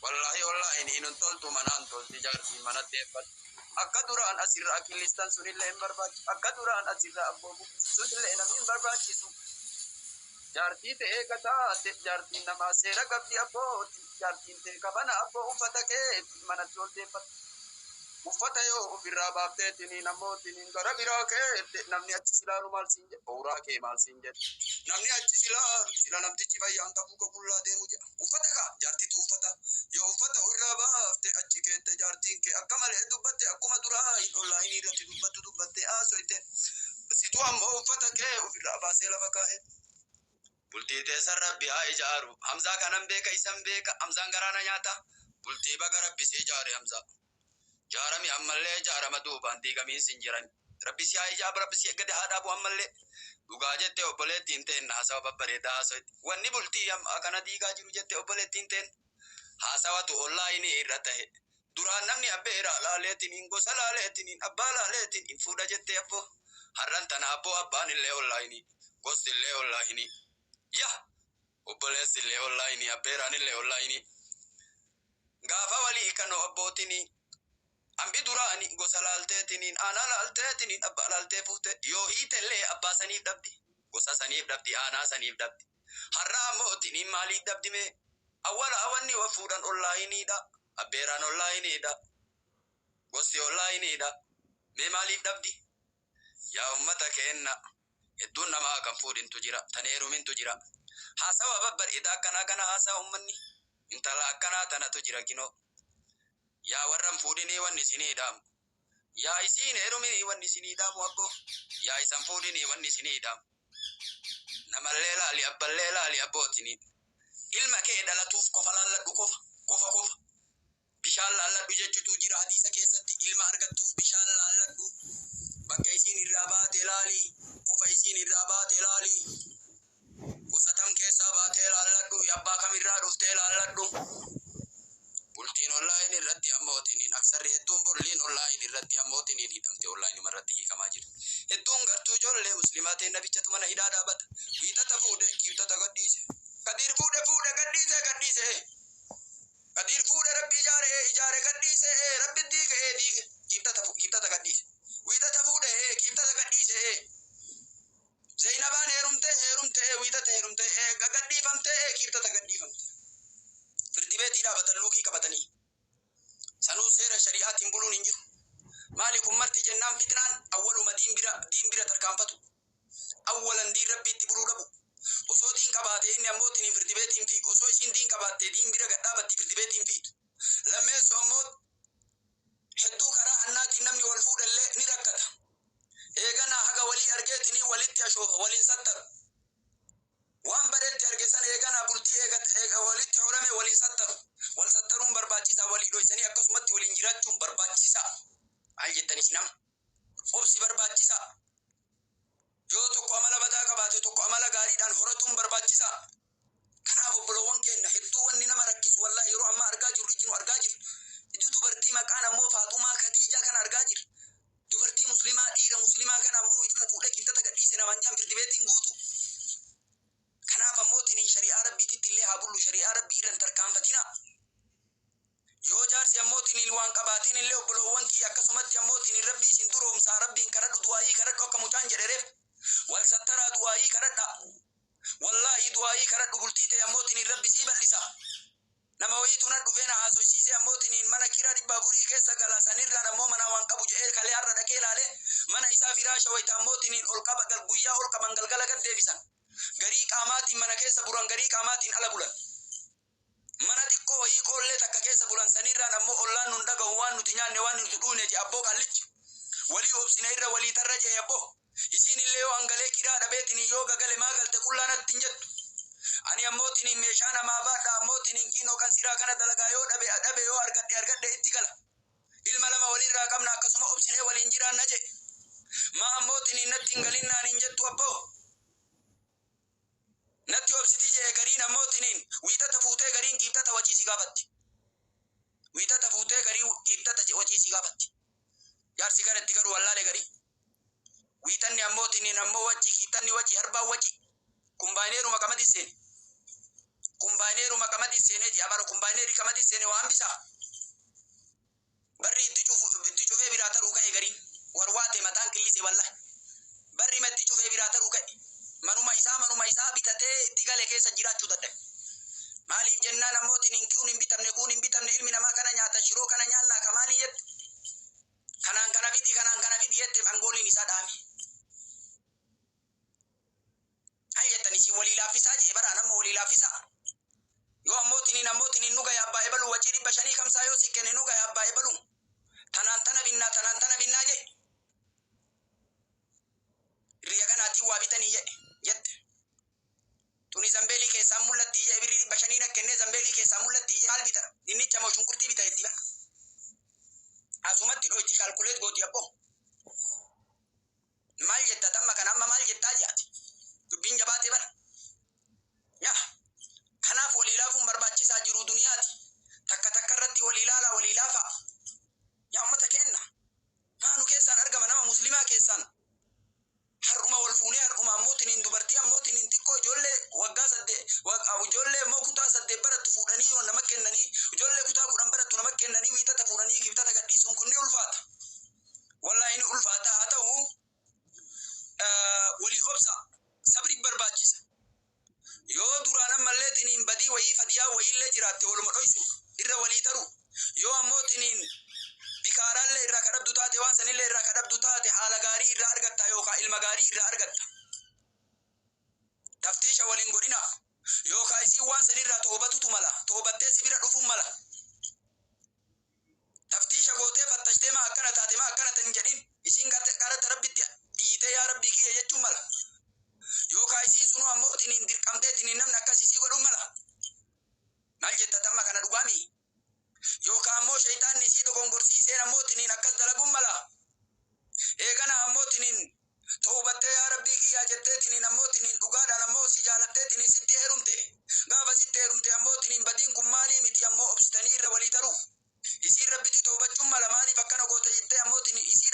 والله إن انتظرت من أنتظر تجارتي من الدفن أقدر أن أسير أكلستان سنيل إن برباج أقدر أن أسير أبوه سنيل إن من برباج جارتي تيكتا جارتي نما سيرا قبدي أبوه جارتي تيكبنا أبوه فتك من الدفن uffata yoo ofirraa baafteetini namootini gara biraa kee namni achi silaalu maal siin jedhe booraa kee maal siin jedhe namni achi silaalu sila namtichi fayyaan qabu qabullaa deemu jedha uffata kaa jaartitu uffata yoo uffata irraa baafte achi keette jaartiin kee akka malee dubbatte akkuma duraa onlaayinii irratti dubbatte haasoyte situ ammoo uffata kee ofirraa baasee lafa kaa'e bultii teessan rabbi haa ijaaru hamzaa kanan beeka isan beeka hamzaan garaana nyaata bultii baga rabbisee ijaare hamzaa جارمي أمالله جارم دوبان ديغامين سنجران ربي سيا إجاب ربي سيا قد هذا أبو أمالله دوغاجت أبلة تينتين هاسا ببريدا هاسويت واني بولتي أم أكنا ديغاجي رجت أبلة تينتين هاسا واتو أونلاين إيرته duraan namni abbeera laaleetiin ingo salaaleetiin abbaa laaleetiin infuudha jettee abbo har'an tana abbo abbaan illee onlaayinii gosti illee onlaayinii ya obboleessi illee onlaayinii abbeeraan illee onlaayinii gaafa walii kanoo abbootinii ambi duraani gosa laalteetiniin aanaa laalteetiniin abbaa laaltee fuute yoo hiitellee abbaa saniif dhabdi gosa saniif dhabdi aanaa saniif dhabdi har'a ammootiin maaliif dhabdime awwala awanni wa fuudhan onlaayiniidha abbeeraan onlaayiniidha gosti onlaayiniidha mee maaliif dhabdi yaa ummata keenna hedduun namaa kan fuudhintu jira taneerumintu jira haasawa babbareeda akkanaa kana haasawa ummanni intala akkanaa tanatu jira kinoo yaa warran fuudhinii wanni siniidhaamu yaa isiin heeruminii wanni siniidhaamu abbo yaa isan fuudhinii wanni siniidhaamu namallee laali abballee laali abbootinii ilma kee dhalatuuf kofa laalladhu kofa bishaan laalladhu jechuutu jira hadiisa keessatti ilma argattuuf bishaan laalladhu bakka isiin irraa baatee laali kofa isiin irraa baatee laali gosatam keessaa baatee laalladhu abbaa kamirraa dhuftee laalladhu bultiin online irratti ammootiin aksarri hedduun bolliin online irratti ammootiin hidhamte online marratti hiikamaa jira hedduun gartuu ijoollee musliimaatiin nabichatu mana hidhaa dhaabata wiixata fuudhe kiibtata gadhiise kadir fuudhe gadhiise kadir fuudhe rabbi ijaare gadhiise rabbi diige kiibtata gadhiise wiixata fuudhe kiibtata gadhiise zainabaan heerumte wiixata heerumte gadhiifamte kiibtata gadhiifamte firdi beetii dhaabatan luukii qabatanii sanuu seera shari'aatiin buluun hin jiru maalikum marti jennaan fitnaan awwaluma diin bira tarkaanfatu awwalan diin rabbiitti buluu dhabu osoo diin qabaate inni ammootiin firdi beetiin fiigu osoo isiin diin qabaatte diin bira gadhaabatti firdi beetiin fiitu lammeessu ammoo hedduu karaa hannaatiin namni wal fuudhallee ni rakkata eeganaa haga walii argeetinii walitti ashoofa waliin sattaru waan bareetti argeessan eeganaa bultii eega walitti horame waliin sattaru wal sattaruun barbaachisaa walii dhoysanii akkasumatti waliin jiraachuun barbaachisaa maal jettan isinam obsi barbaachisaa yoo tokko amala badaa qabaate tokko amala gaariidhaan horatuun barbaachisaa kanaaf obboloowwan keenya hedduu wanni nama rakkisu wallahi yeroo amma argaa jiru iddoo dubartii maqaan ammoo Faaxumaa Khadiijaa kan argaa jiru dubartii muslimaa dhiira muslimaa kan ammoo itti fuudhee kiibtata gadhiise namaan jaan firdi beetiin guutu kanaaf ammootiin shari'aa rabbiititti illee haa bullu shari'aa rabbii irraan tarkaanfatina yoo jaarsi ammootiin waan qabaatiin illee obboloowwan kiyya akkasumatti ammootiin rabbii isin duroomsaa rabbiin kadhadhu du'aayii kadhadhu akka mucaan jedhereef wal sattaraa du'aayii kadhadha wallahi du'aayii kadhadhu bultii ta'e ammootiin rabbi sii bal'isa nama wayiitu na dhufee na haasoysiisee ammootiin mana kiraa 400 keessa galaasanirraan ammoo mana waan qabu jedhee kalee har'a dhaqee ilaalee mana isaa firaasha wayita ammootiin ol qaba guyyaa ol qaban galgala gad deebisan garii qaamaatiin mana keessa buran garii qaamaatiin ala bulan mana xiqqoo wayii qoollee takka keessa bulansanirraan ammoo ollaan nun dhagahu waan nuti nyaanne waan nuti dhuune je abboo qallichi walii obsina irra walii tarra je abboo isiin illee yoo hangalee kiraa dhabeetiin yoo gagale maa galte qullaanatti hin jettu ani ammootiin meeshaa namaa baadha ammootiin kiinoo kan siraa kana dalagaa yoo dhabe yoo argadhe itti gala ilma lama walirraa qabna akkasuma obsinee waliin jiraanna je maa ammootiin natti hin galinnaan hin jettu abboo natti obsiti je gariin ammootiin wiixata fuutee gariin kiibtata waciisi gaafatti wiixata fuutee garii kiibtata waciisi gaafatti jaarsi garatti garuu wallaale garii wiitanni ammootiin ammoo waci kiibtanni waci harbaan waci kumbaaneeruma kamati seene je amara kumbaaneeri kamati seene waan bisa barri itti cufee biraa taruu ka'e gariin warwaate mataan qillise wallahi barri matti cufee biraa taruu ka'e manuma isaa bitatee itti gale keessa jiraachuu dadhabe maaliif jennaan ammootiin kuun hin bitamne ilmi namaa kana nyaata shiroo kana nyaannaa ka maalii jette kanaan kana fidi jette angooliin isaa dhaame ay jettani si walii laaffisaa je baraan amma walii laaffisaa yoo ammootiin nuga yaabbaa ebalu wacii 500 kamsaa yoo sikkene nuga yaabbaa ebalu tanaan tana binnaa je riya kanaatiin waa bitanii jette tuni zambeelii keessaa mul'atti je birrii 500 nakkennee zambeelii keessaa mul'atti je maal bita dinnicha moo shunkurtii bita jetti ba asumatti dhoyti kalkuleet gooti abboo maal jetta tamma kan amma maal jettaa jaati dubbiin jabaatee bara yaa kanaaf walii laafuun barbaachisaa jiru duniyaati takka irratti walii laafa yaa ummata kenna naanu keessaan argama nama muslimaa keessaan har'uma wal fuunee har'uma ammootiin dubartii ammootiin xiqqoo ijoollee waggaa 8 ijoollee immoo kutaa 8 barattu fuudhanii nama kennanii ijoollee kutaa 10 barattu nama kennanii wiixata fuudhanii kiibtata gadhiisuun kun ni ulfaata wallahi ni ulfaata haa ta'u walii obsa sabri barbaachisa yoo duraan ammalleetiin badii wayii fadiyaa wayiillee jiraatte waluma dhoysu irra walii taru yoo ammootiin bikaaraallee irraa kadhabdu taate waan sanillee irraa kadhabdu taate haala gaarii irraa argatta yookaan ilma gaarii irraa argatta taftiisha waliin godhina yookaan isiin waan sanirraa toobatutu mala toobattee sibira dhufuun mala taftiisha gootee fattashtee maa akkana taate maa akkana tan jedhin isiin kadhata rabbitti dhiitee yaa rabbii kiyya jechuun mala yookaan isiin sunu ammootiin dirqamteetiin namni akkasii godhuun mala maal jetta tamma kana dhugaami yookaan ammoo shaytaanni isii dogongorsiisee ammootiin akkas dalaguun mala eegana ammootiin toobattee yaa rabbii kiyyaa jetteetiin ammootiin dhugaadhaan ammoo si jaalatteetiin sitti heerumte gaafa sitti heerumte ammootiin badiin kun maalii miti ammoo obsitanii irra walii taru isiin rabbitti toobachuun mala maaliif akkana goota jettee ammootiin isii